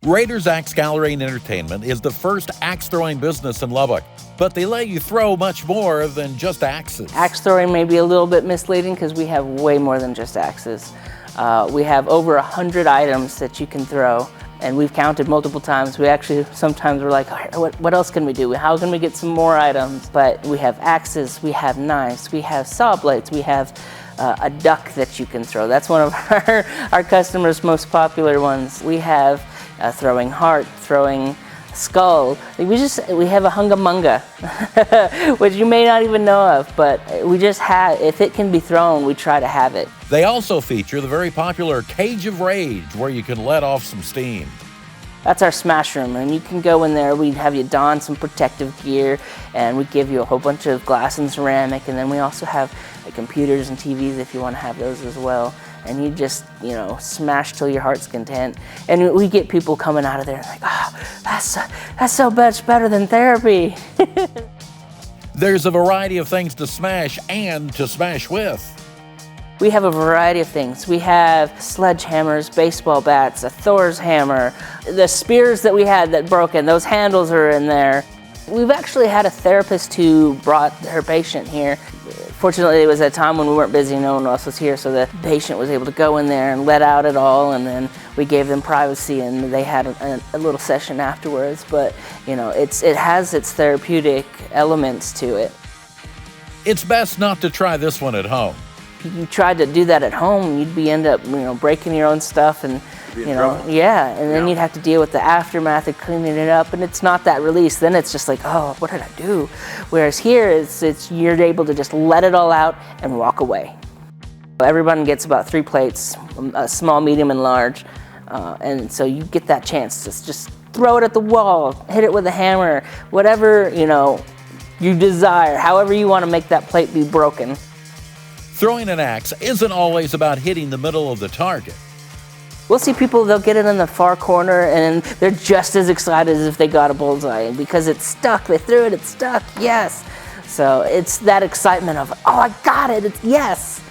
Raiders Axe Gallery and Entertainment is the first axe throwing business in Lubbock, but they let you throw much more than just axes. Axe throwing may be a little bit misleading because we have way more than just axes. We have over 100 items that you can throw, and we've counted multiple times. We actually sometimes we're like, all right, what else can we do? How can we get some more items? But we have axes, we have knives, we have saw blades, we have a duck that you can throw. That's one of our customers' most popular ones. We have throwing heart, throwing skull. We have a hungamunga, which you may not even know of, but we just have, if it can be thrown, we try to have it. They also feature the very popular Cage of Rage, where you can let off some steam. That's our smash room, and you can go in there. We have you don some protective gear, and we give you a whole bunch of glass and ceramic, and then we also have computers and TVs if you want to have those as well. And you just, smash till your heart's content. And we get people coming out of there like, oh, that's so much better than therapy. There's a variety of things to smash and to smash with. We have a variety of things. We have sledgehammers, baseball bats, a Thor's hammer. The spears that we had that broken, those handles are in there. We've actually had a therapist who brought her patient here. Fortunately, it was a time when we weren't busy, no one else was here, so the patient was able to go in there and let out it all, and then we gave them privacy, and they had a little session afterwards. But, it has its therapeutic elements to it. It's best not to try this one at home. If you tried to do that at home, you'd end up, breaking your own stuff, and then you'd have to deal with the aftermath of cleaning it up, and it's not that release. Then it's just like, oh, what did I do? Whereas here, it's you're able to just let it all out and walk away. Everyone gets about 3 plates, small, medium, and large, and so you get that chance to just throw it at the wall, hit it with a hammer, whatever you desire, however you want to make that plate be broken. Throwing an axe isn't always about hitting the middle of the target. We'll see people, they'll get it in the far corner and they're just as excited as if they got a bullseye. And because it's stuck, they threw it, it's stuck, yes. So it's that excitement of, oh, I got it, it's yes.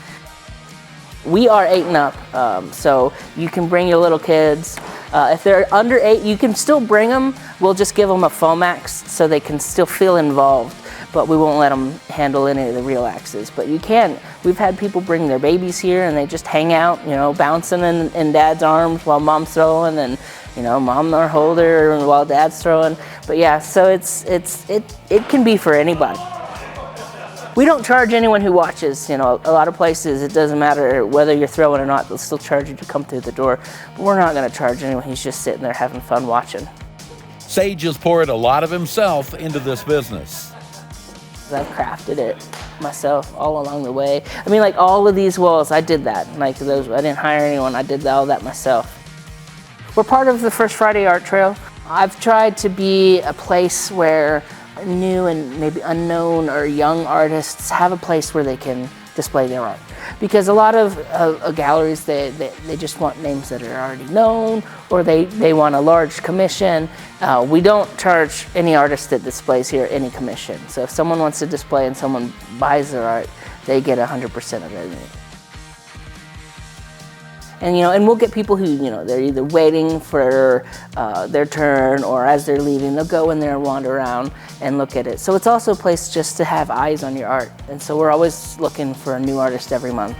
We are 8 and up, so you can bring your little kids. If they're under 8, you can still bring them. We'll just give them a foam axe so they can still feel involved, but we won't let them handle any of the real axes. But you can. We've had people bring their babies here and they just hang out, bouncing in dad's arms while mom's throwing, and mom or hold her while dad's throwing. But yeah, so it can be for anybody. We don't charge anyone who watches. A lot of places it doesn't matter whether you're throwing or not, they'll still charge you to come through the door. But we're not going to charge anyone who's just sitting there having fun watching. Sage has poured a lot of himself into this business. I've crafted it myself all along the way. I mean, like all of these walls, I did that. Like those, I didn't hire anyone. I did all that myself. We're part of the First Friday Art Trail. I've tried to be a place where new and maybe unknown or young artists have a place where they can display their art. Because a lot of galleries, they just want names that are already known, or they want a large commission. We don't charge any artist that displays here any commission. So if someone wants to display and someone buys their art, they get 100% of it. And we'll get people who, they're either waiting for their turn, or as they're leaving, they'll go in there and wander around and look at it. So it's also a place just to have eyes on your art. And so we're always looking for a new artist every month.